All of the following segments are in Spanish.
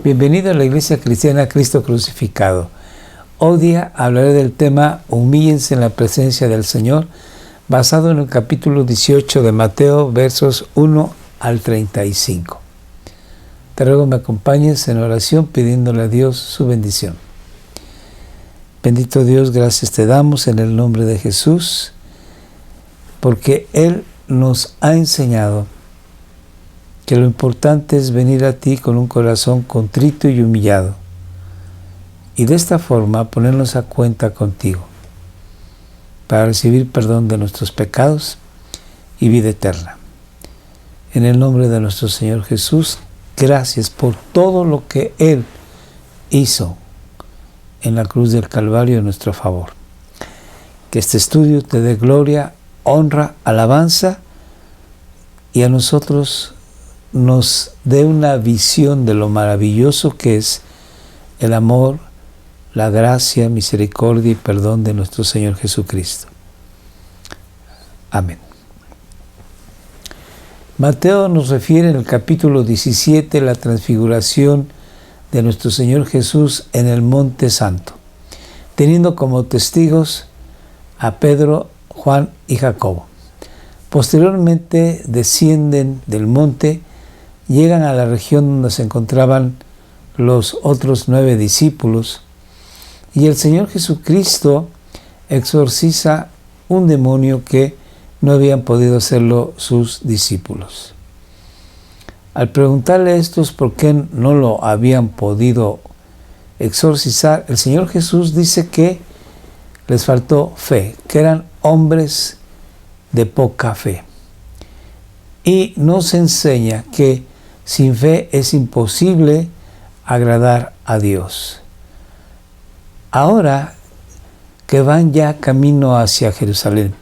Bienvenido a la Iglesia Cristiana Cristo Crucificado. Hoy día hablaré del tema Humíllense en la presencia del Señor, basado en el capítulo 18 de Mateo, versos 1 al 35. Te ruego me acompañes en oración pidiéndole a Dios su bendición. Bendito Dios, gracias te damos en el nombre de Jesús, porque Él nos ha enseñado que lo importante es venir a ti con un corazón contrito y humillado, y de esta forma ponernos a cuenta contigo, para recibir perdón de nuestros pecados y vida eterna. En el nombre de nuestro Señor Jesús, gracias por todo lo que Él hizo en la cruz del Calvario en nuestro favor. Que este estudio te dé gloria, honra, alabanza, y a nosotros nos dé una visión de lo maravilloso que es el amor, la gracia, misericordia y perdón de nuestro Señor Jesucristo. Amén. Mateo nos refiere en el capítulo 17 la transfiguración de nuestro Señor Jesús en el Monte Santo, teniendo como testigos a Pedro, Juan y Jacobo. Posteriormente descienden del monte, llegan a la región donde se encontraban los otros 9 discípulos, y el Señor Jesucristo exorciza un demonio que no habían podido hacerlo sus discípulos. Al preguntarle a estos por qué no lo habían podido exorcizar, el Señor Jesús dice que les faltó fe, que eran hombres de poca fe. Y nos enseña que sin fe es imposible agradar a Dios. Ahora que van ya camino hacia Jerusalén,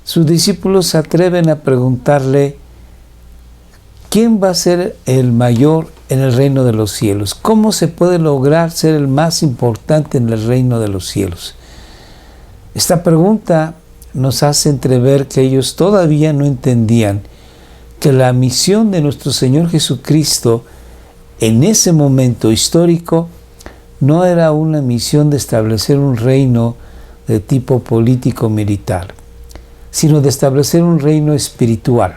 sus discípulos se atreven a preguntarle: ¿quién va a ser el mayor en el reino de los cielos? ¿Cómo se puede lograr ser el más importante en el reino de los cielos? Esta pregunta nos hace entrever que ellos todavía no entendían que la misión de nuestro Señor Jesucristo en ese momento histórico no era una misión de establecer un reino de tipo político-militar, sino de establecer un reino espiritual.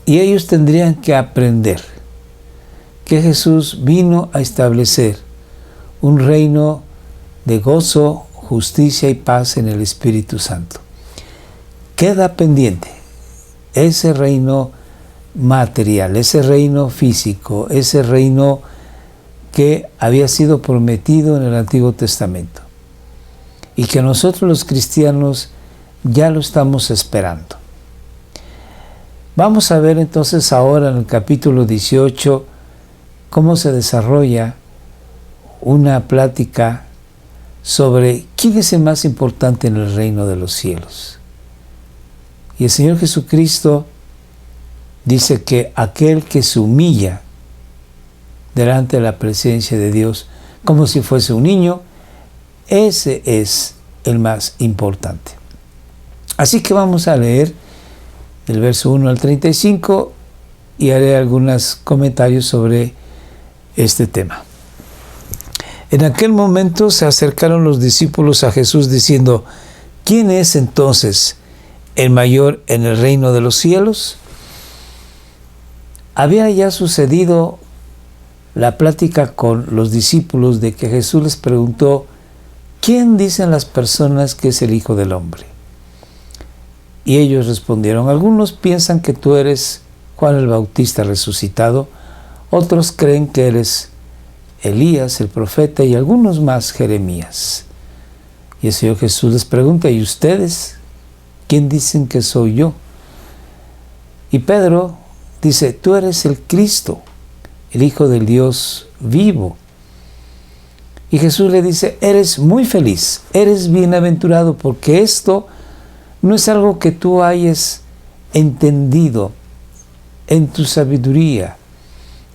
Y ellos tendrían que aprender que Jesús vino a establecer un reino de gozo, justicia y paz en el Espíritu Santo. Queda pendiente ese reino material, ese reino físico, ese reino que había sido prometido en el Antiguo Testamento y que nosotros los cristianos ya lo estamos esperando. Vamos a ver entonces ahora en el capítulo 18 cómo se desarrolla una plática sobre quién es el más importante en el reino de los cielos. Y el Señor Jesucristo dice que aquel que se humilla delante de la presencia de Dios como si fuese un niño, ese es el más importante. Así que vamos a leer del verso 1 al 35 y haré algunos comentarios sobre este tema. En aquel momento se acercaron los discípulos a Jesús diciendo: ¿quién es entonces el mayor en el reino de los cielos? Había ya sucedido la plática con los discípulos de que Jesús les preguntó: ¿quién dicen las personas que es el Hijo del Hombre? Y ellos respondieron: algunos piensan que tú eres Juan el Bautista resucitado, otros creen que eres Elías el profeta y algunos más Jeremías. Y el Señor Jesús les pregunta: ¿y ustedes? ¿Quién dicen que soy yo? Y Pedro dice: tú eres el Cristo, el Hijo del Dios vivo. Y Jesús le dice: eres muy feliz, eres bienaventurado, porque esto no es algo que tú hayas entendido en tu sabiduría,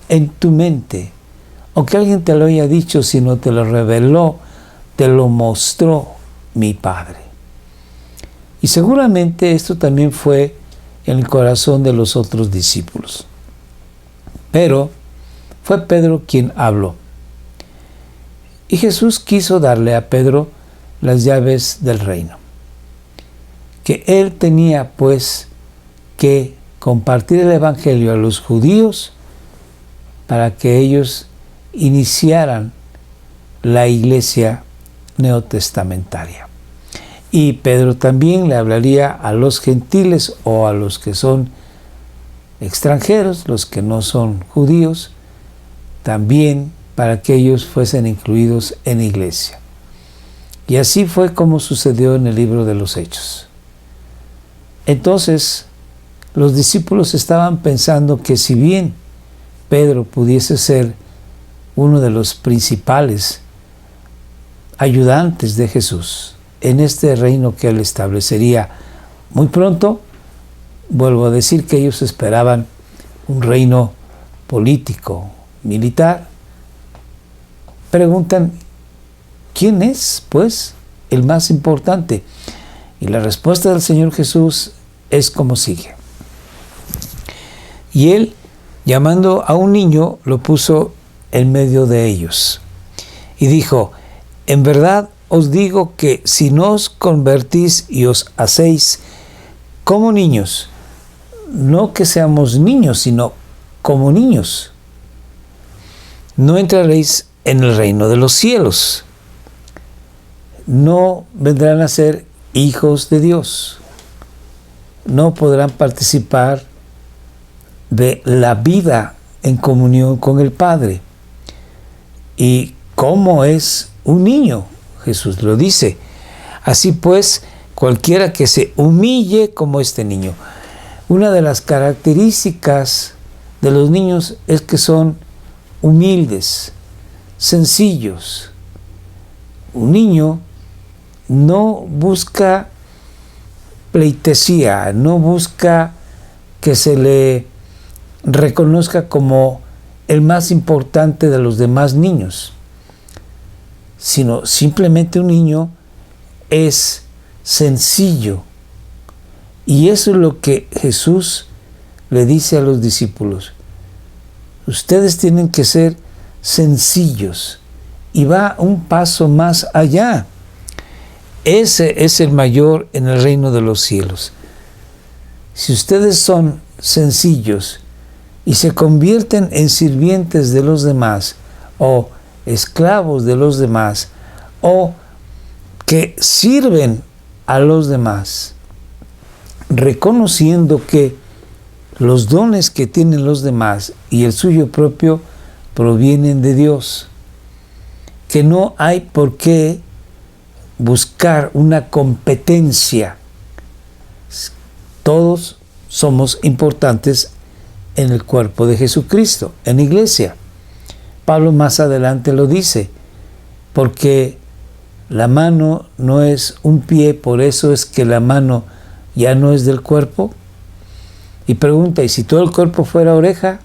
en tu mente, o que alguien te lo haya dicho, sino te lo reveló, te lo mostró mi Padre. Y seguramente esto también fue en el corazón de los otros discípulos. Pero fue Pedro quien habló. Y Jesús quiso darle a Pedro las llaves del reino. Que él tenía pues que compartir el evangelio a los judíos para que ellos iniciaran la iglesia neotestamentaria. Y Pedro también le hablaría a los gentiles o a los que son extranjeros, los que no son judíos, también para que ellos fuesen incluidos en la iglesia. Y así fue como sucedió en el libro de los Hechos. Entonces, los discípulos estaban pensando que si bien Pedro pudiese ser uno de los principales ayudantes de Jesús en este reino que él establecería muy pronto, vuelvo a decir que ellos esperaban un reino político, militar. Preguntan, ¿quién es, pues, el más importante? Y la respuesta del Señor Jesús es como sigue. Y él, llamando a un niño, lo puso en medio de ellos. Y dijo, en verdad os digo que si no os convertís y os hacéis como niños, no que seamos niños, sino como niños, no entraréis en el reino de los cielos. No vendrán a ser hijos de Dios. No podrán participar de la vida en comunión con el Padre. ¿Y cómo es un niño? Jesús lo dice. Así pues, cualquiera que se humille como este niño. Una de las características de los niños es que son humildes, sencillos. Un niño no busca pleitesía, no busca que se le reconozca como el más importante de los demás niños, sino simplemente un niño es sencillo. Y eso es lo que Jesús le dice a los discípulos. Ustedes tienen que ser sencillos. Y va un paso más allá. Ese es el mayor en el reino de los cielos. Si ustedes son sencillos y se convierten en sirvientes de los demás o esclavos de los demás o que sirven a los demás, reconociendo que los dones que tienen los demás y el suyo propio provienen de Dios, que no hay por qué buscar una competencia. Todos somos importantes en el cuerpo de Jesucristo, en la iglesia. Pablo más adelante lo dice, porque la mano no es un pie, por eso es que la mano ya no es del cuerpo. Y pregunta, ¿y si todo el cuerpo fuera oreja?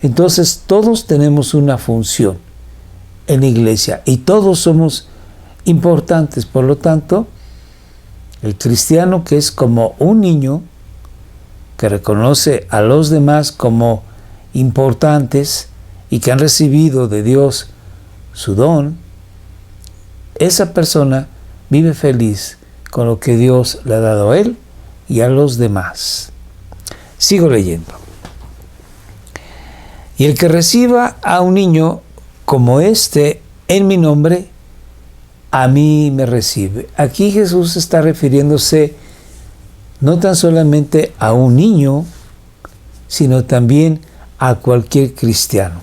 Entonces todos tenemos una función en la iglesia y todos somos importantes. Por lo tanto, el cristiano que es como un niño, que reconoce a los demás como importantes y que han recibido de Dios su don, esa persona vive feliz con lo que Dios le ha dado a él y a los demás. Sigo leyendo. Y el que reciba a un niño como este en mi nombre, a mí me recibe. Aquí Jesús está refiriéndose no tan solamente a un niño, sino también a cualquier cristiano.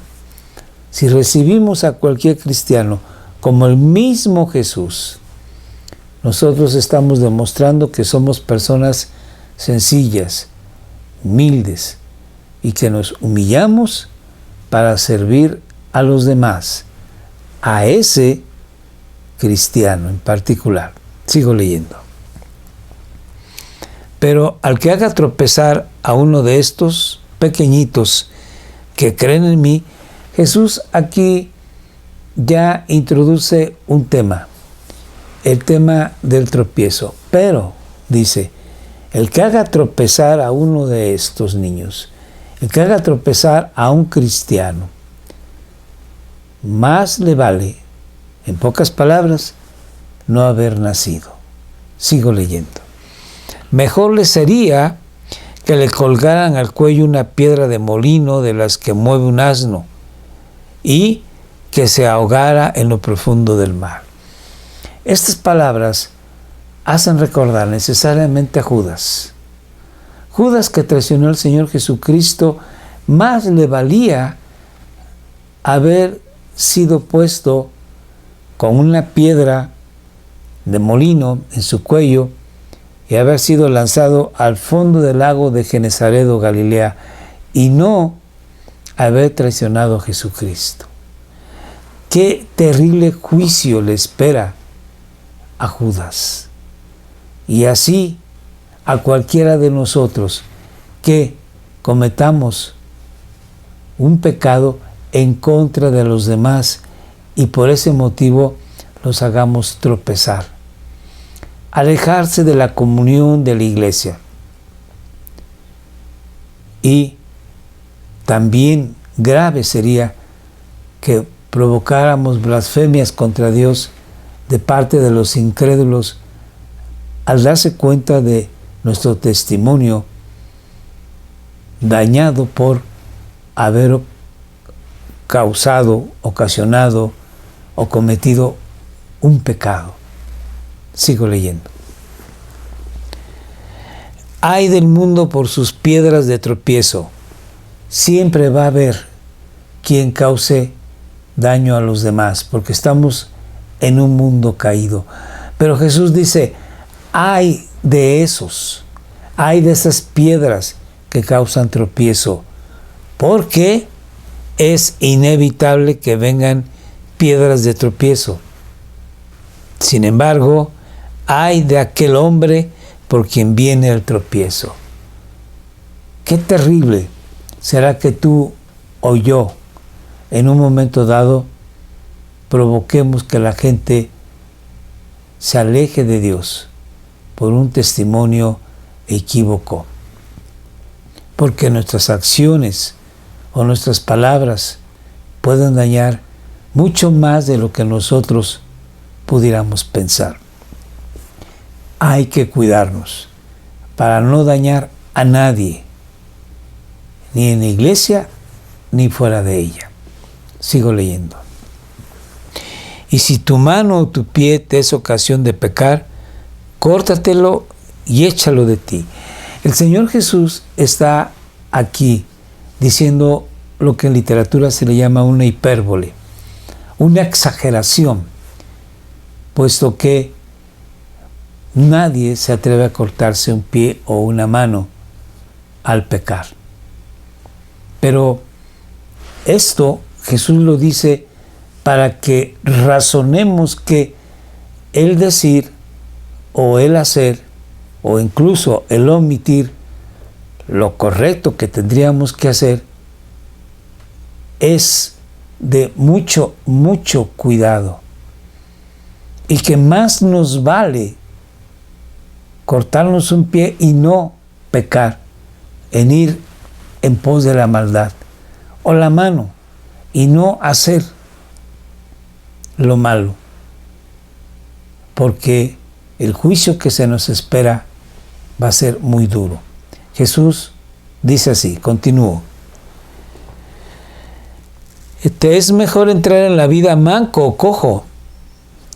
Si recibimos a cualquier cristiano como el mismo Jesús, nosotros estamos demostrando que somos personas sencillas, humildes, y que nos humillamos para servir a los demás, a ese cristiano en particular. Sigo leyendo. Pero al que haga tropezar a uno de estos pequeñitos que creen en mí, Jesús aquí ya introduce un tema, el tema del tropiezo. Pero, dice, el que haga tropezar a uno de estos niños, el que haga tropezar a un cristiano, más le vale, en pocas palabras, no haber nacido. Sigo leyendo. Mejor le sería que le colgaran al cuello una piedra de molino de las que mueve un asno y que se ahogara en lo profundo del mar. Estas palabras hacen recordar necesariamente a Judas. Judas, que traicionó al Señor Jesucristo, más le valía haber sido puesto con una piedra de molino en su cuello y haber sido lanzado al fondo del lago de Genesaret o Galilea, y no haber traicionado a Jesucristo. Qué terrible juicio le espera a Judas, y así a cualquiera de nosotros que cometamos un pecado en contra de los demás y por ese motivo los hagamos tropezar. Alejarse de la comunión de la iglesia. Y también grave sería que provocáramos blasfemias contra Dios de parte de los incrédulos al darse cuenta de nuestro testimonio dañado por haber causado, ocasionado o cometido un pecado. Sigo leyendo. Ay del mundo por sus piedras de tropiezo. Siempre va a haber quien cause daño a los demás, porque estamos en un mundo caído. Pero Jesús dice, ay de esos, ay de esas piedras que causan tropiezo, porque es inevitable que vengan piedras de tropiezo. Sin embargo, ay de aquel hombre por quien viene el tropiezo. Qué terrible será que tú o yo, en un momento dado, provoquemos que la gente se aleje de Dios por un testimonio equívoco. Porque nuestras acciones o nuestras palabras pueden dañar mucho más de lo que nosotros pudiéramos pensar. Hay que cuidarnos para no dañar a nadie, ni en la iglesia ni fuera de ella. Sigo leyendo. Y si tu mano o tu pie te es ocasión de pecar, córtatelo y échalo de ti. El Señor Jesús está aquí diciendo lo que en literatura se le llama una hipérbole, una exageración, puesto que nadie se atreve a cortarse un pie o una mano al pecar. Pero esto Jesús lo dice para que razonemos que el decir o el hacer o incluso el omitir lo correcto que tendríamos que hacer es de mucho, mucho cuidado, y que más nos vale cortarnos un pie y no pecar en ir en pos de la maldad, o la mano y no hacer lo malo, porque el juicio que se nos espera va a ser muy duro. Jesús dice así, continúo. Te es mejor entrar en la vida manco o cojo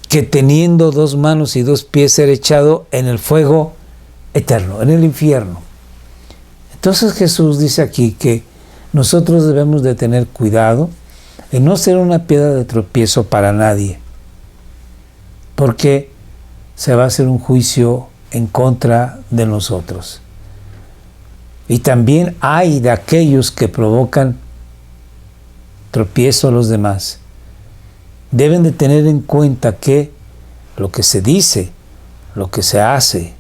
que teniendo 2 manos y 2 pies ser echado en el fuego eterno, en el infierno. Entonces Jesús dice aquí que nosotros debemos de tener cuidado en no ser una piedra de tropiezo para nadie, porque se va a hacer un juicio en contra de nosotros. Y también hay de aquellos que provocan tropiezo a los demás. Deben de tener en cuenta que lo que se dice, lo que se hace,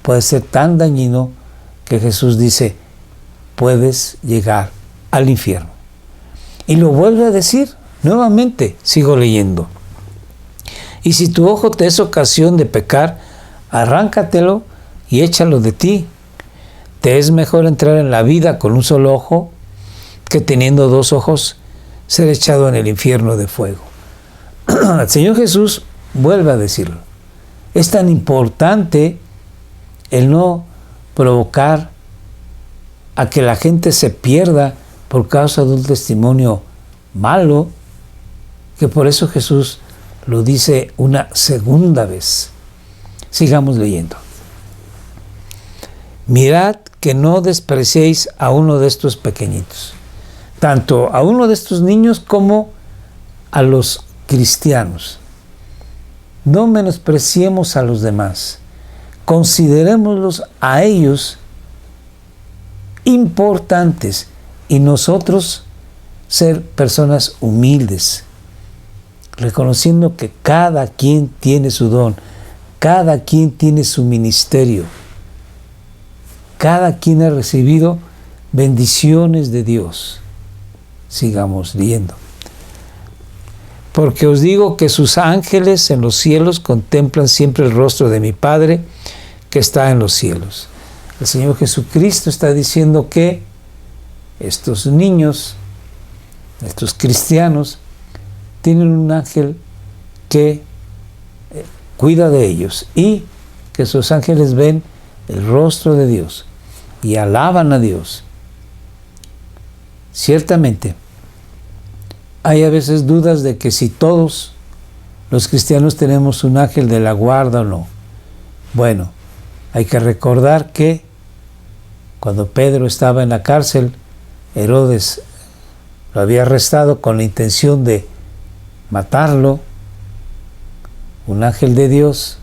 puede ser tan dañino que Jesús dice, puedes llegar al infierno. Y lo vuelve a decir nuevamente, sigo leyendo. Y si tu ojo te es ocasión de pecar, arráncatelo y échalo de ti. Te es mejor entrar en la vida con un solo ojo que teniendo 2 ojos ser echado en el infierno de fuego. El Señor Jesús vuelve a decirlo. Es tan importante el no provocar a que la gente se pierda por causa de un testimonio malo, que por eso Jesús lo dice una segunda vez. Sigamos leyendo. Mirad que no despreciéis a uno de estos pequeñitos, tanto a uno de estos niños como a los cristianos. No menospreciemos a los demás, considerémoslos a ellos importantes y nosotros ser personas humildes, reconociendo que cada quien tiene su don, cada quien tiene su ministerio, cada quien ha recibido bendiciones de Dios. Sigamos leyendo. Porque os digo que sus ángeles en los cielos contemplan siempre el rostro de mi Padre que está en los cielos. El Señor Jesucristo está diciendo que estos niños, estos cristianos, tienen un ángel que cuida de ellos y que sus ángeles ven el rostro de Dios y alaban a Dios. Ciertamente, hay a veces dudas de que si todos los cristianos tenemos un ángel de la guarda o no. Bueno, hay que recordar que cuando Pedro estaba en la cárcel, Herodes lo había arrestado con la intención de matarlo. Un ángel de Dios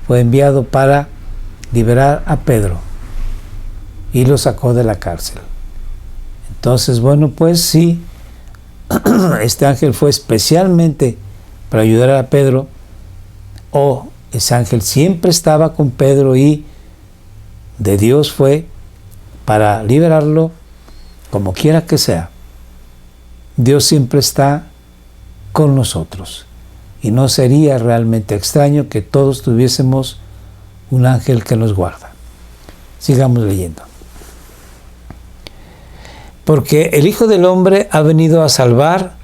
fue enviado para liberar a Pedro y lo sacó de la cárcel. Entonces, bueno, pues sí, este ángel fue especialmente para ayudar a Pedro, o ese ángel siempre estaba con Pedro y de Dios fue para liberarlo, como quiera que sea. Dios siempre está con nosotros y no sería realmente extraño que todos tuviésemos un ángel que nos guarda. Sigamos leyendo. Porque el Hijo del Hombre ha venido a salvar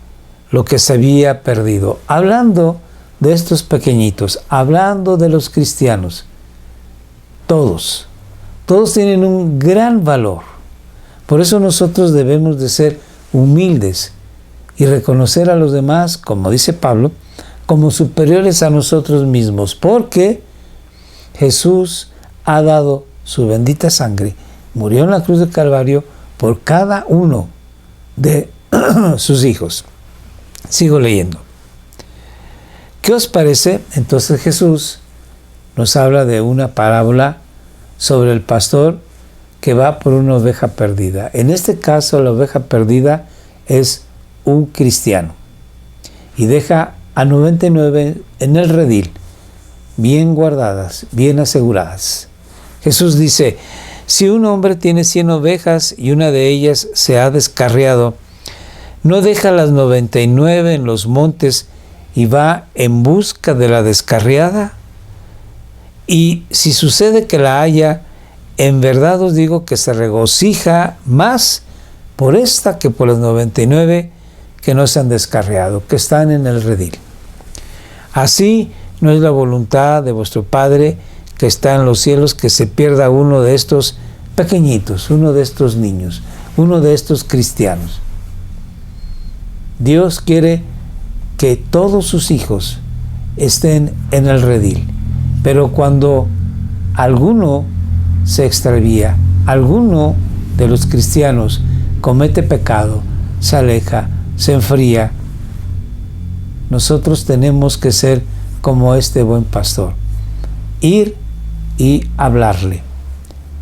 lo que se había perdido. Hablando de estos pequeñitos, hablando de los cristianos, todos tienen un gran valor. Por eso nosotros debemos de ser humildes y reconocer a los demás, como dice Pablo, como superiores a nosotros mismos, porque Jesús ha dado su bendita sangre, murió en la cruz del Calvario por cada uno de sus hijos. Sigo leyendo. ¿Qué os parece? Entonces Jesús nos habla de una parábola sobre el pastor que va por una oveja perdida. En este caso, la oveja perdida es un cristiano y deja a 99 en el redil, bien guardadas, bien aseguradas. Jesús dice: si un hombre tiene 100 ovejas y una de ellas se ha descarriado, ¿no deja las 99 en los montes y va en busca de la descarriada? Y si sucede que la haya, en verdad os digo que se regocija más por esta que por las 99 que no se han descarriado, que están en el redil. Así no es la voluntad de vuestro Padre que está en los cielos que se pierda uno de estos pequeñitos, uno de estos niños, uno de estos cristianos. Dios quiere que todos sus hijos estén en el redil, pero cuando alguno se extravía, alguno de los cristianos comete pecado, se aleja, se enfría, nosotros tenemos que ser como este buen pastor, ir y hablarle,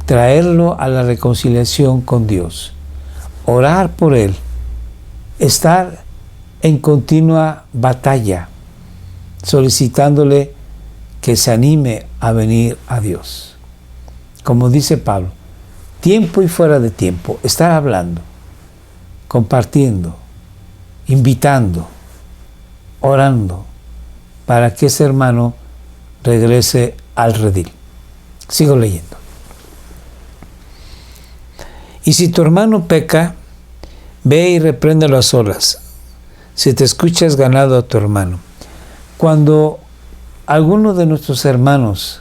traerlo a la reconciliación con Dios, orar por él, estar en continua batalla, solicitándole que se anime a venir a Dios. Como dice Pablo, tiempo y fuera de tiempo, estar hablando, compartiendo, invitando, orando, para que ese hermano regrese al redil. Sigo leyendo. Y si tu hermano peca, ve y repréndelo a solas. Si te escucha, has ganado a tu hermano. Cuando algunos de nuestros hermanos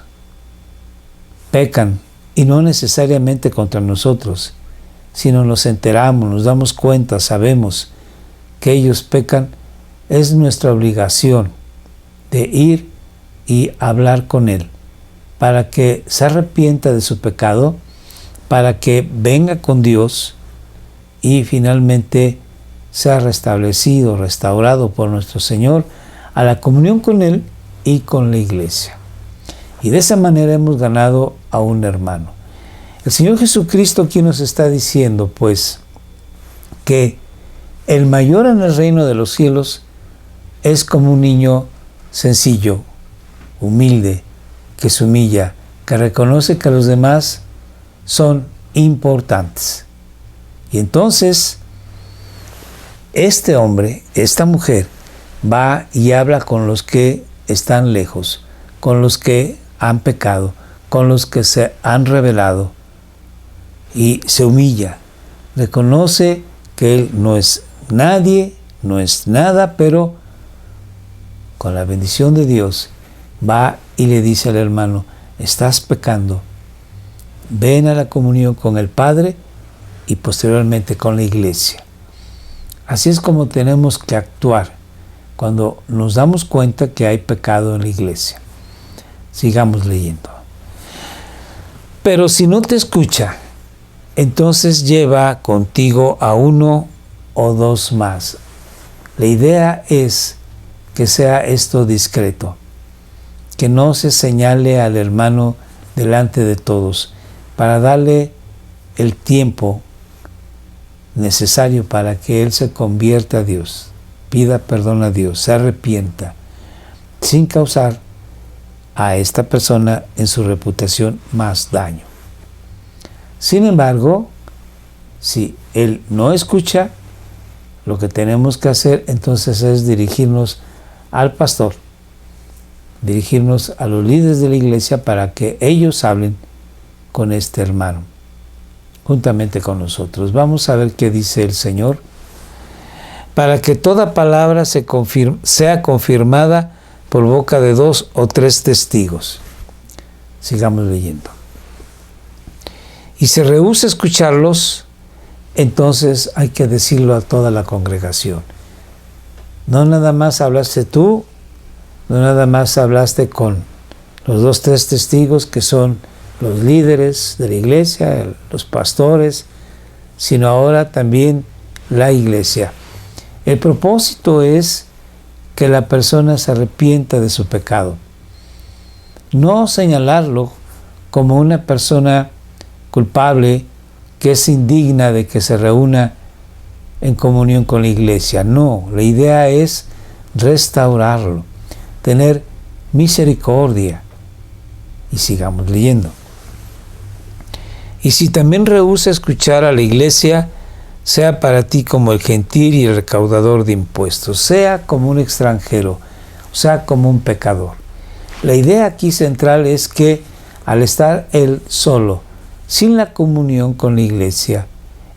pecan, y no necesariamente contra nosotros, sino nos enteramos, nos damos cuenta, sabemos que ellos pecan, es nuestra obligación de ir y hablar con él para que se arrepienta de su pecado, para que venga con Dios y finalmente sea restablecido, restaurado por nuestro Señor a la comunión con Él y con la iglesia. Y de esa manera hemos ganado a un hermano. El Señor Jesucristo aquí nos está diciendo, pues, que el mayor en el reino de los cielos es como un niño sencillo, humilde, que se humilla, que reconoce que los demás son importantes. Y entonces, este hombre, esta mujer, va y habla con los que están lejos, con los que han pecado, con los que se han rebelado, y se humilla, reconoce que él no es nadie, no es nada, pero con la bendición de Dios va y le dice al hermano: estás pecando, ven a la comunión con el Padre y posteriormente con la iglesia. Así es como tenemos que actuar cuando nos damos cuenta que hay pecado en la iglesia. Sigamos leyendo. Pero si no te escucha, entonces lleva contigo a uno o dos más. La idea es que sea esto discreto, que no se señale al hermano delante de todos, para darle el tiempo necesario para que él se convierta a Dios, pida perdón a Dios, se arrepienta, sin causar a esta persona en su reputación más daño. Sin embargo, si él no escucha, lo que tenemos que hacer entonces es dirigirnos al pastor, dirigirnos a los líderes de la iglesia para que ellos hablen con este hermano, juntamente con nosotros. Vamos a ver qué dice el Señor. Para que toda palabra sea confirmada por boca de 2 o 3 testigos. Sigamos leyendo. Y se rehúsa a escucharlos, entonces hay que decirlo a toda la congregación. No nada más hablaste tú, no nada más hablaste con los 2 o 3 testigos que son los líderes de la iglesia, los pastores, sino ahora también la iglesia. El propósito es que la persona se arrepienta de su pecado. No señalarlo como una persona culpable que es indigna de que se reúna en comunión con la iglesia. No, la idea es restaurarlo, tener misericordia. Y sigamos leyendo. Y si también rehúsa escuchar a la iglesia, sea para ti como el gentil y el recaudador de impuestos, sea como un extranjero, sea como un pecador. La idea aquí central es que al estar él solo, sin la comunión con la iglesia,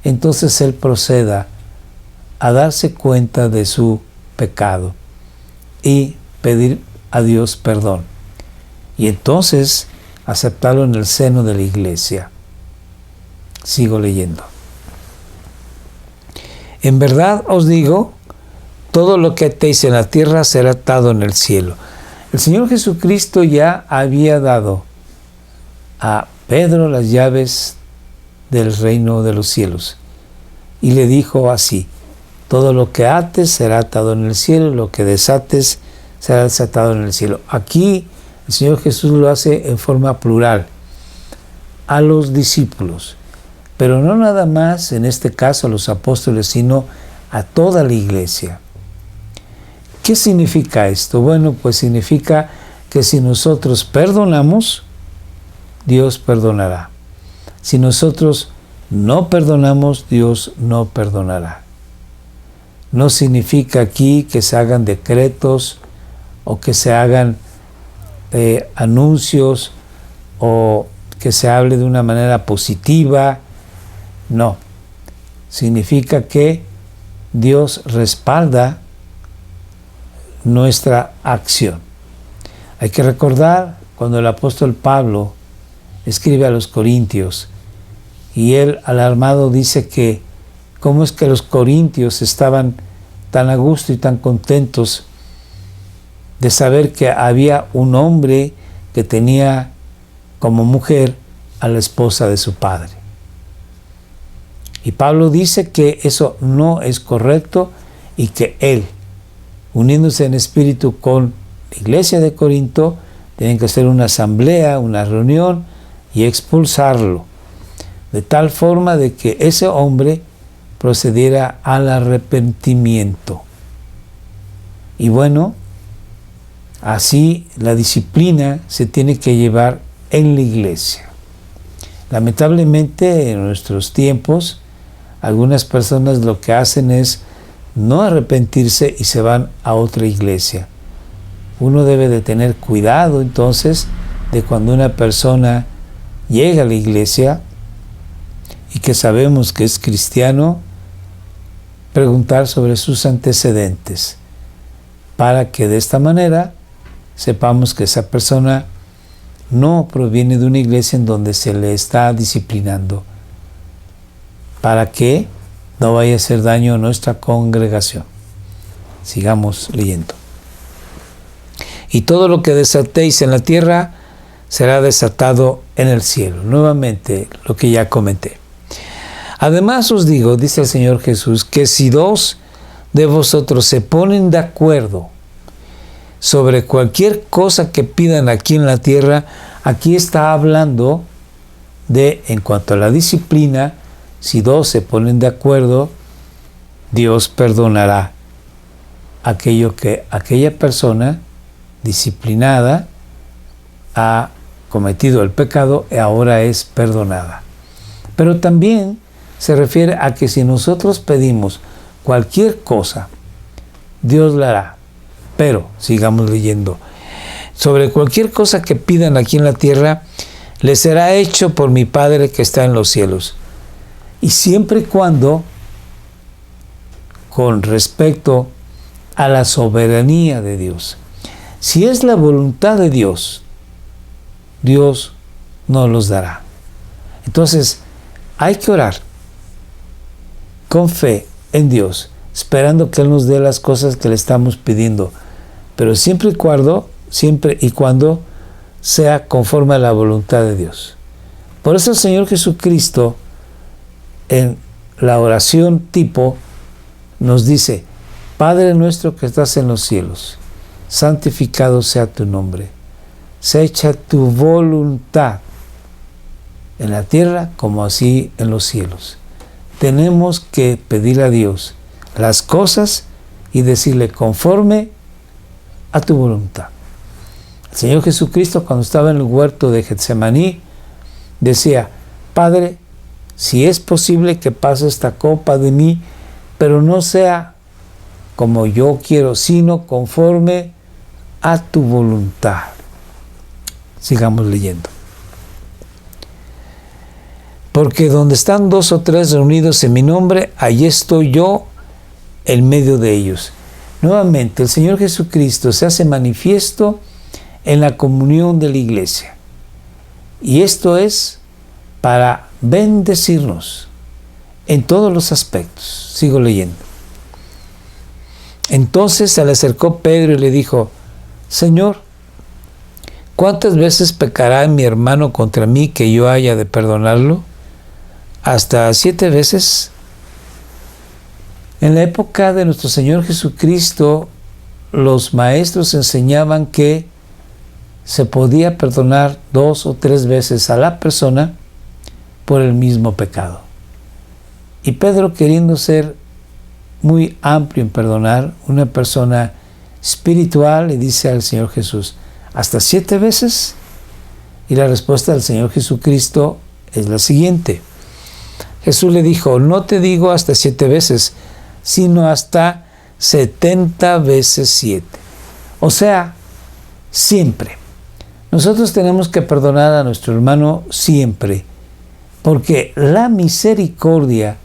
entonces él proceda a darse cuenta de su pecado y pedir a Dios perdón. Y entonces aceptarlo en el seno de la iglesia. Sigo leyendo. En verdad os digo, todo lo que atéis en la tierra será atado en el cielo. El Señor Jesucristo ya había dado a Pedro las llaves del reino de los cielos. Y le dijo así: todo lo que ates será atado en el cielo, y lo que desates será desatado en el cielo. Aquí el Señor Jesús lo hace en forma plural, a los discípulos. Pero no nada más, en este caso, a los apóstoles, sino a toda la iglesia. ¿Qué significa esto? Bueno, pues significa que si nosotros perdonamos, Dios perdonará. Si nosotros no perdonamos, Dios no perdonará. No significa aquí que se hagan decretos o que se hagan anuncios o que se hable de una manera positiva. No, significa que Dios respalda nuestra acción. Hay que recordar cuando el apóstol Pablo escribe a los Corintios y él alarmado dice que cómo es que los corintios estaban tan a gusto y tan contentos de saber que había un hombre que tenía como mujer a la esposa de su padre. Y Pablo dice que eso no es correcto y que él, uniéndose en espíritu con la iglesia de Corinto, tienen que hacer una asamblea, una reunión y expulsarlo, de tal forma de que ese hombre procediera al arrepentimiento. Y bueno, así la disciplina se tiene que llevar en la iglesia. Lamentablemente en nuestros tiempos algunas personas lo que hacen es no arrepentirse y se van a otra iglesia. Uno debe de tener cuidado entonces de cuando una persona llega a la iglesia y que sabemos que es cristiano, preguntar sobre sus antecedentes para que de esta manera sepamos que esa persona no proviene de una iglesia en donde se le está disciplinando, para que no vaya a hacer daño a nuestra congregación. Sigamos leyendo. Y todo lo que desatéis en la tierra será desatado en el cielo. Nuevamente, lo que ya comenté. Además os digo, dice el Señor Jesús, que si dos de vosotros se ponen de acuerdo sobre cualquier cosa que pidan aquí en la tierra, aquí está hablando de, en cuanto a la disciplina, si dos se ponen de acuerdo, Dios perdonará aquello que aquella persona disciplinada ha cometido el pecado y ahora es perdonada. Pero también se refiere a que si nosotros pedimos cualquier cosa, Dios la hará. Pero, sigamos leyendo, sobre cualquier cosa que pidan aquí en la tierra, les será hecho por mi Padre que está en los cielos. Y siempre y cuando, con respecto a la soberanía de Dios, si es la voluntad de Dios, Dios nos los dará. Entonces, hay que orar con fe en Dios, esperando que Él nos dé las cosas que le estamos pidiendo, pero siempre y cuando sea conforme a la voluntad de Dios. Por eso el Señor Jesucristo, en la oración tipo, nos dice: Padre nuestro que estás en los cielos, santificado sea tu nombre, sea hecha tu voluntad en la tierra como así en los cielos. Tenemos que pedir a Dios las cosas y decirle conforme a tu voluntad. El Señor Jesucristo, cuando estaba en el huerto de Getsemaní, decía: Padre, si es posible que pase esta copa de mí, pero no sea como yo quiero, sino conforme a tu voluntad. Sigamos leyendo. Porque donde están dos o tres reunidos en mi nombre, allí estoy yo en medio de ellos. Nuevamente, el Señor Jesucristo se hace manifiesto en la comunión de la iglesia. Y esto es para bendecirnos en todos los aspectos. Sigo leyendo. Entonces se le acercó Pedro y le dijo: Señor, ¿cuántas veces pecará mi hermano contra mí que yo haya de perdonarlo? ¿Hasta 7 veces? En la época de nuestro Señor Jesucristo, los maestros enseñaban que se podía perdonar 2 o 3 veces a la persona por el mismo pecado. Y Pedro, queriendo ser muy amplio en perdonar, una persona espiritual, le dice al Señor Jesús: ¿hasta 7 veces? Y la respuesta del Señor Jesucristo es la siguiente. Jesús le dijo: no te digo hasta 7 veces, sino hasta 70 veces 7. O sea, siempre. Nosotros tenemos que perdonar a nuestro hermano siempre, porque la misericordia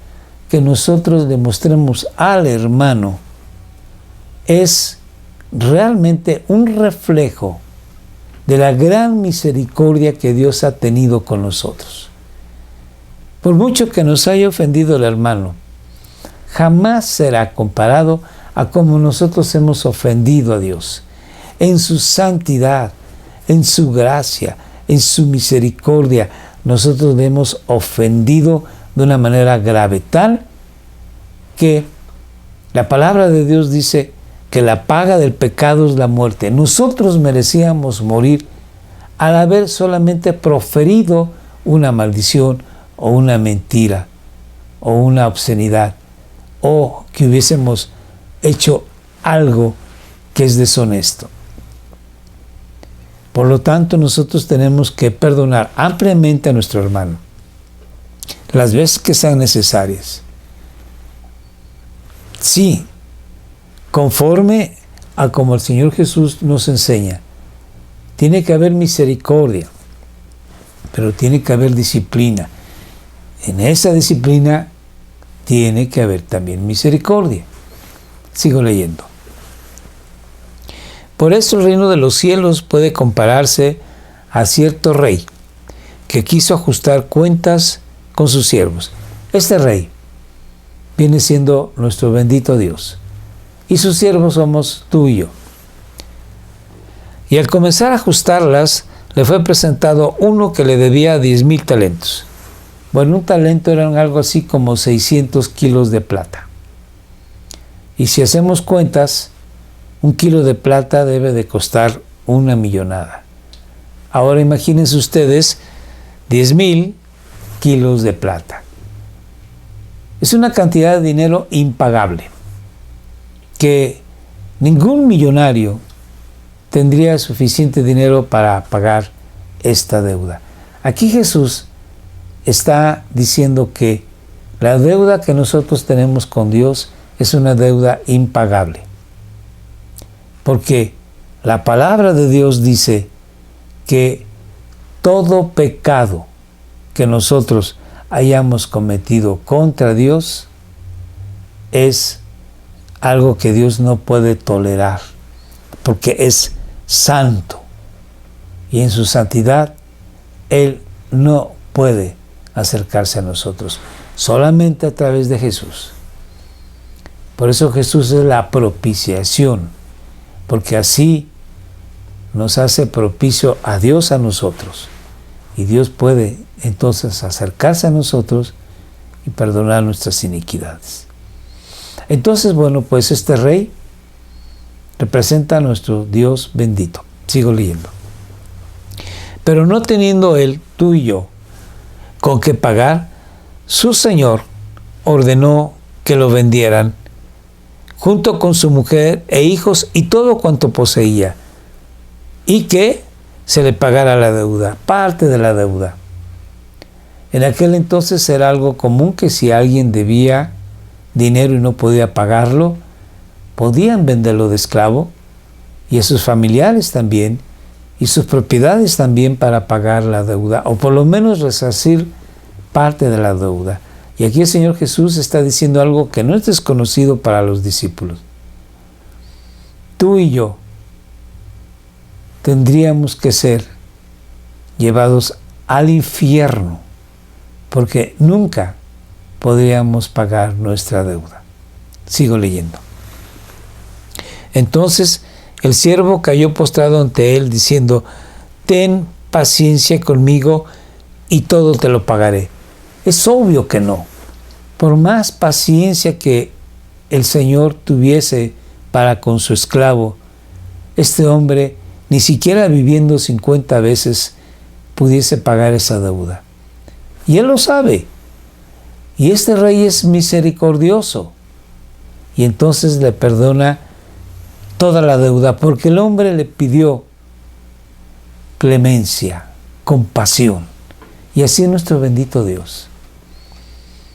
que nosotros demostremos al hermano es realmente un reflejo de la gran misericordia que Dios ha tenido con nosotros. Por mucho que nos haya ofendido el hermano, jamás será comparado a cómo nosotros hemos ofendido a Dios. En su santidad, en su gracia, en su misericordia, nosotros le hemos ofendido de una manera grave, tal que la palabra de Dios dice que la paga del pecado es la muerte. Nosotros merecíamos morir al haber solamente proferido una maldición o una mentira o una obscenidad, o que hubiésemos hecho algo que es deshonesto. Por lo tanto, nosotros tenemos que perdonar ampliamente a nuestro hermano, las veces que sean necesarias. Sí, conforme a como el Señor Jesús nos enseña. Tiene que haber misericordia, pero tiene que haber disciplina. En esa disciplina tiene que haber también misericordia. Sigo leyendo. Por eso el reino de los cielos puede compararse a cierto rey que quiso ajustar cuentas con sus siervos. Este rey viene siendo nuestro bendito Dios, y sus siervos somos tú y yo. Y al comenzar a ajustarlas, le fue presentado uno que le debía 10,000 talentos. Bueno, un talento eran algo así como 600 kilos de plata. Y si hacemos cuentas, 1 kilo de plata debe de costar 1 millonada. Ahora imagínense ustedes 10,000 kilos de plata. Es una cantidad de dinero impagable que ningún millonario tendría suficiente dinero para pagar esta deuda. Aquí Jesús está diciendo que la deuda que nosotros tenemos con Dios es una deuda impagable. Porque la palabra de Dios dice que todo pecado que nosotros hayamos cometido contra Dios es algo que Dios no puede tolerar, porque es santo, y en su santidad Él no puede acercarse a nosotros, solamente a través de Jesús. Por eso Jesús es la propiciación, porque así nos hace propicio a Dios a nosotros, y Dios puede entonces acercarse a nosotros y perdonar nuestras iniquidades. Entonces, bueno, pues este rey representa a nuestro Dios bendito. Sigo leyendo. Pero no teniendo él, tú y yo, con qué pagar, su señor ordenó que lo vendieran, junto con su mujer e hijos y todo cuanto poseía, y que se le pagara la deuda, parte de la deuda. En aquel entonces era algo común que si alguien debía dinero y no podía pagarlo, podían venderlo de esclavo, y a sus familiares también, y sus propiedades también, para pagar la deuda, o por lo menos resarcir parte de la deuda. Y aquí el Señor Jesús está diciendo algo que no es desconocido para los discípulos. Tú y yo tendríamos que ser llevados al infierno, porque nunca podríamos pagar nuestra deuda. Sigo leyendo. Entonces el siervo cayó postrado ante él, diciendo: ten paciencia conmigo y todo te lo pagaré. Es obvio que no. Por más paciencia que el Señor tuviese para con su esclavo, este hombre, ni siquiera viviendo 50 veces, pudiese pagar esa deuda. Y él lo sabe. Y este rey es misericordioso. Y entonces le perdona toda la deuda, porque el hombre le pidió clemencia, compasión. Y así es nuestro bendito Dios.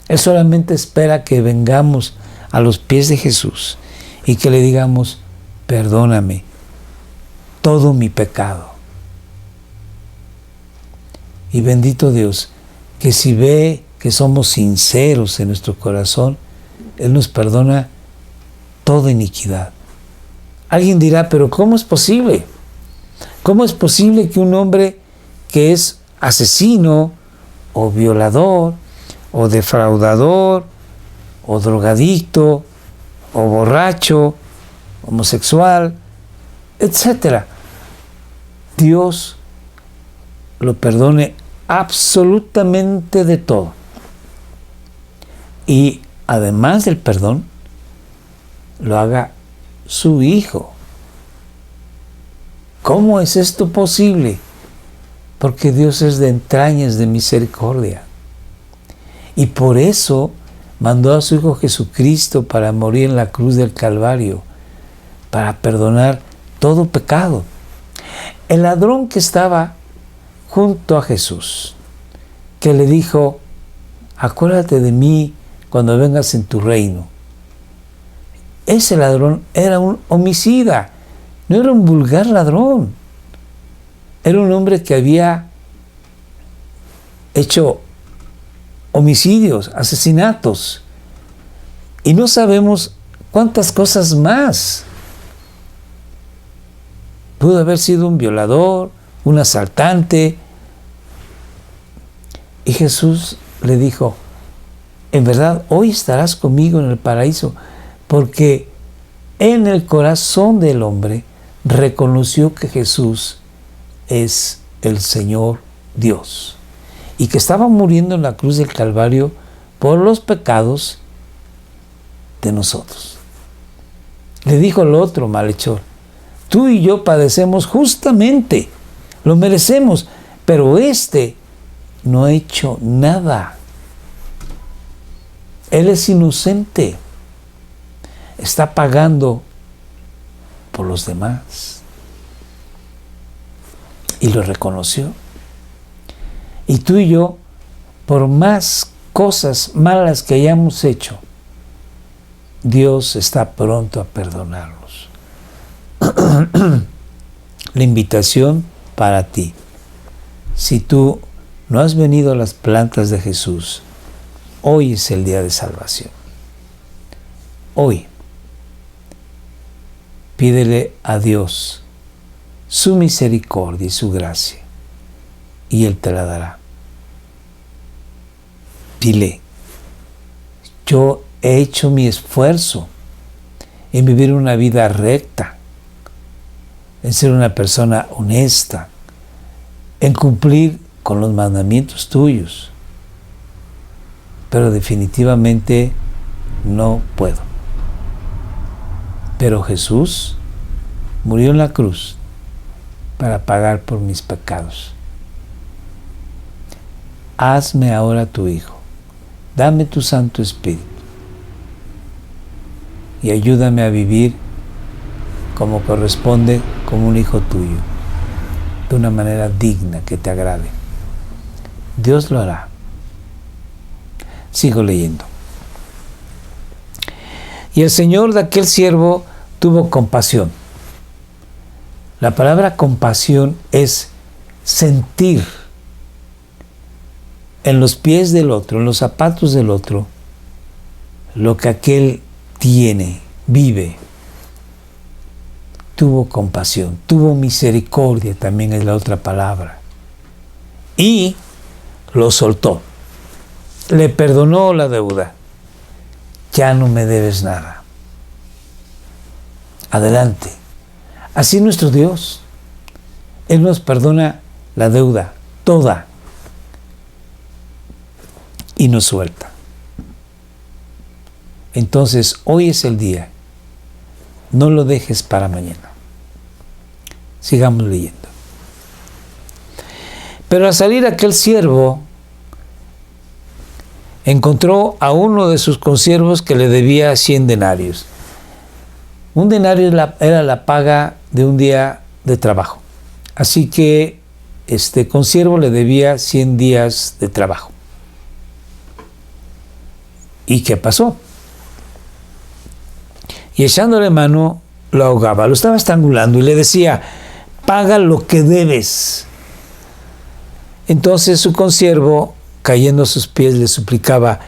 Él solamente espera que vengamos a los pies de Jesús y que le digamos: perdóname todo mi pecado. Y bendito Dios, que si ve que somos sinceros en nuestro corazón, Él nos perdona toda iniquidad, Alguien dirá, pero ¿cómo es posible? ¿Cómo es posible que un hombre que es asesino o violador o defraudador o drogadicto o borracho, homosexual, etcétera, Dios lo perdone absolutamente de todo? Y además del perdón, lo haga su Hijo. ¿Cómo es esto posible? Porque Dios es de entrañas de misericordia. Y por eso mandó a su Hijo Jesucristo para morir en la cruz del Calvario, para perdonar todo pecado. El ladrón que estaba junto a Jesús, que le dijo, acuérdate de mí cuando vengas en tu reino. Ese ladrón era un homicida, no era un vulgar ladrón. Era un hombre que había hecho homicidios, asesinatos, y no sabemos cuántas cosas más. Pudo haber sido un violador, un asaltante. Y Jesús le dijo, en verdad, hoy estarás conmigo en el paraíso, porque en el corazón del hombre reconoció que Jesús es el Señor Dios y que estaba muriendo en la cruz del Calvario por los pecados de nosotros. Le dijo el otro malhechor, tú y yo padecemos justamente, lo merecemos, pero este no ha hecho nada. Él es inocente, está pagando por los demás. Y lo reconoció. Y tú y yo, por más cosas malas que hayamos hecho, Dios está pronto a perdonarnos. La invitación para ti, si tú no has venido a las plantas de Jesús, hoy es el día de salvación. Hoy, pídele a Dios su misericordia y su gracia, y Él te la dará. Dile, yo he hecho mi esfuerzo en vivir una vida recta, en ser una persona honesta, en cumplir con los mandamientos tuyos, pero definitivamente no puedo. Pero Jesús murió en la cruz para pagar por mis pecados. Hazme ahora tu Hijo, dame tu Santo Espíritu y ayúdame a vivir como corresponde, como un hijo tuyo, de una manera digna que te agrade. Dios lo hará. Sigo leyendo. Y el Señor de aquel siervo tuvo compasión. La palabra compasión es sentir en los pies del otro, en los zapatos del otro, lo que aquel tiene, vive. Tuvo compasión, tuvo misericordia, también es la otra palabra. Y lo soltó. Le perdonó la deuda. Ya no me debes nada. Adelante. Así es nuestro Dios. Él nos perdona la deuda, toda. Y nos suelta. Entonces, hoy es el día. No lo dejes para mañana. Sigamos leyendo. Pero al salir aquel siervo, encontró a uno de sus consiervos que le debía 100 denarios. Un denario era la paga de un día de trabajo. Así que este consiervo le debía 100 días de trabajo. ¿Y qué pasó? Y echándole mano, lo ahogaba, lo estaba estrangulando y le decía, paga lo que debes. Entonces su consiervo, cayendo a sus pies, le suplicaba,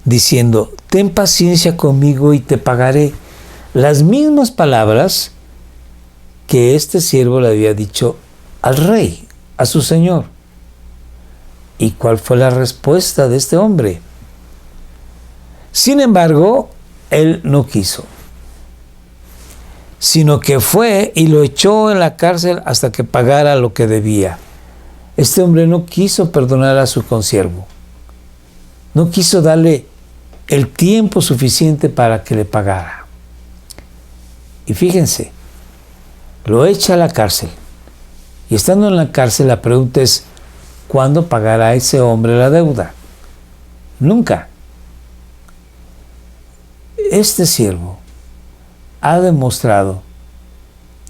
diciendo, ten paciencia conmigo y te pagaré. Las mismas palabras que este siervo le había dicho al rey, a su señor. ¿Y cuál fue la respuesta de este hombre? Sin embargo, él no quiso, sino que fue y lo echó en la cárcel hasta que pagara lo que debía. Este hombre no quiso perdonar a su consiervo. No quiso darle el tiempo suficiente para que le pagara. Y fíjense, lo echa a la cárcel. Y estando en la cárcel, la pregunta es, ¿cuándo pagará ese hombre la deuda? Nunca. Este siervo ha demostrado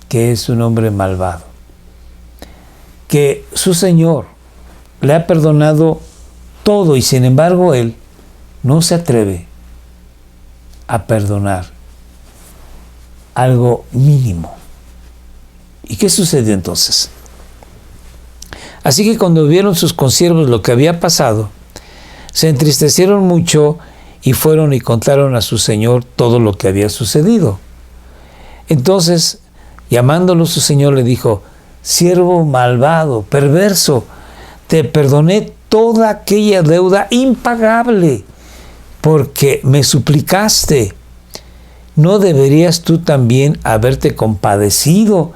que es un hombre malvado, que su Señor le ha perdonado todo y sin embargo él no se atreve a perdonar algo mínimo. ¿Y qué sucedió entonces? Así que cuando vieron sus consiervos lo que había pasado, se entristecieron mucho y fueron y contaron a su señor todo lo que había sucedido. Entonces, llamándolo su señor, le dijo: siervo malvado, perverso, te perdoné toda aquella deuda impagable, porque me suplicaste. ¿No deberías tú también haberte compadecido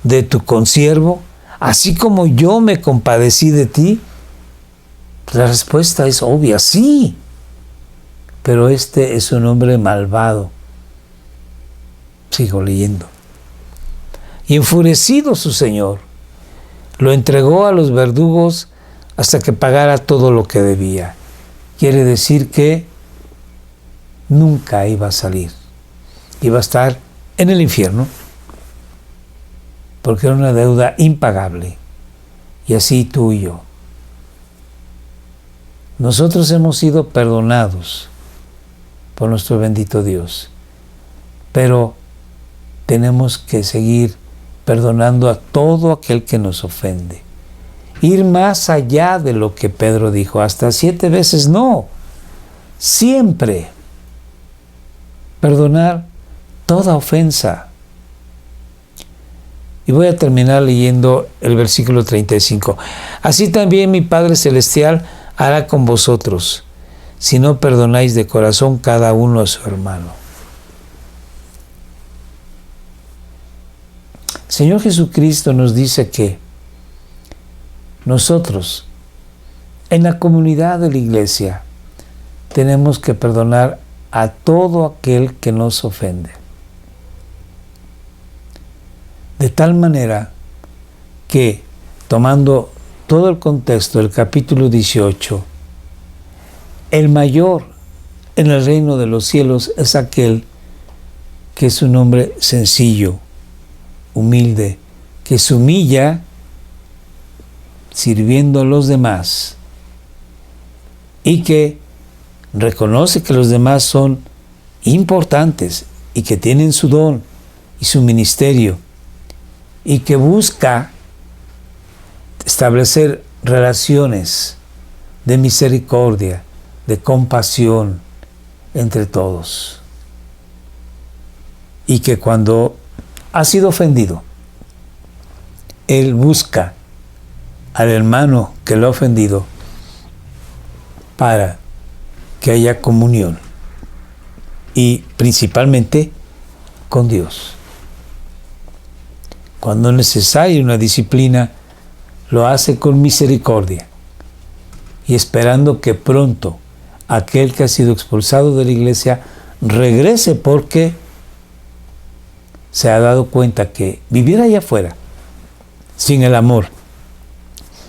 de tu consiervo, así como yo me compadecí de ti? La respuesta es obvia, sí. Pero este es un hombre malvado. Sigo leyendo. Y enfurecido su señor, lo entregó a los verdugos hasta que pagara todo lo que debía. Quiere decir que nunca iba a salir. Iba a estar en el infierno, porque era una deuda impagable. Y así tú y yo. Nosotros hemos sido perdonados por nuestro bendito Dios, pero tenemos que seguir perdonando a todo aquel que nos ofende. Ir más allá de lo que Pedro dijo, hasta 7 veces no, siempre. Perdonar toda ofensa. Y voy a terminar leyendo el versículo 35. Así también mi Padre Celestial hará con vosotros, si no perdonáis de corazón cada uno a su hermano. Señor Jesucristo nos dice que nosotros, en la comunidad de la iglesia, tenemos que perdonar a todo aquel que nos ofende. De tal manera que, tomando todo el contexto del capítulo 18, el mayor en el reino de los cielos es aquel que es un hombre sencillo, humilde, que se humilla sirviendo a los demás y que reconoce que los demás son importantes y que tienen su don y su ministerio y que busca establecer relaciones de misericordia, de compasión entre todos. Y que cuando ha sido ofendido, él busca al hermano que lo ha ofendido para que haya comunión y principalmente con Dios. Cuando es necesaria una disciplina, lo hace con misericordia y esperando que pronto aquel que ha sido expulsado de la iglesia regrese, porque se ha dado cuenta que vivir allá afuera sin el amor,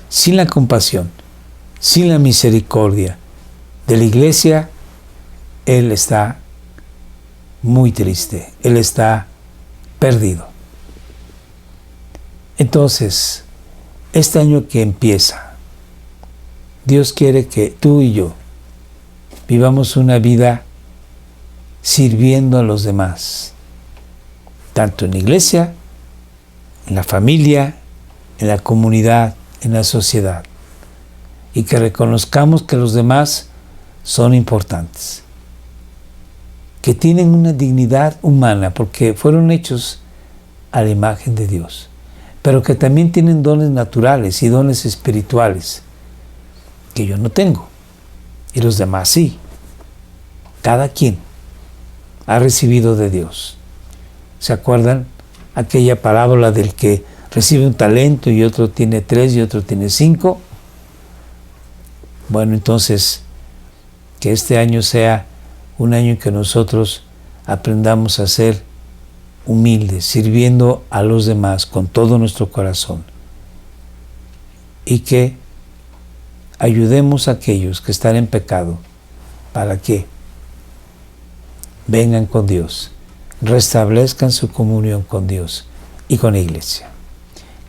sin la compasión, sin la misericordia de la iglesia, él está muy triste, él está perdido. Entonces, este año que empieza, Dios quiere que tú y yo vivamos una vida sirviendo a los demás, tanto en la iglesia, en la familia, en la comunidad, en la sociedad, y que reconozcamos que los demás son importantes, que tienen una dignidad humana, porque fueron hechos a la imagen de Dios, pero que también tienen dones naturales y dones espirituales que yo no tengo y los demás sí. Cada quien ha recibido de Dios. ¿Se acuerdan aquella parábola del que recibe un talento y otro tiene 3 y otro tiene 5? Bueno, entonces, que este año sea un año en que nosotros aprendamos a ser humildes, sirviendo a los demás con todo nuestro corazón, y que ayudemos a aquellos que están en pecado para que vengan con Dios, restablezcan su comunión con Dios y con la iglesia.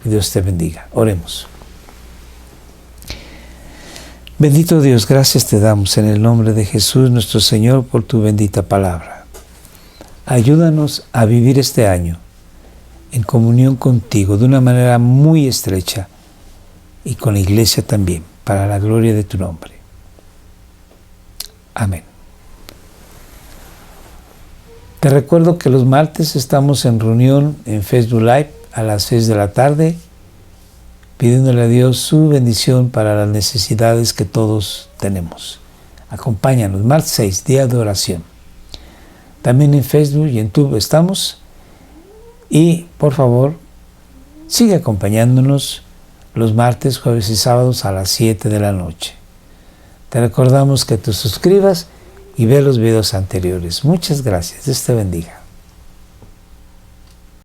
Que Dios te bendiga. Oremos. Bendito Dios, gracias te damos en el nombre de Jesús nuestro Señor por tu bendita palabra. Ayúdanos a vivir este año en comunión contigo de una manera muy estrecha y con la iglesia también, para la gloria de tu nombre. Amén. Te recuerdo que los martes estamos en reunión en Facebook Live a las 6 de la tarde, pidiéndole a Dios su bendición para las necesidades que todos tenemos. Acompáñanos, martes 6, día de oración. También en Facebook y en YouTube estamos. Y, por favor, sigue acompañándonos los martes, jueves y sábados a las 7 de la noche. Te recordamos que te suscribas y ve los videos anteriores. Muchas gracias. Dios te bendiga.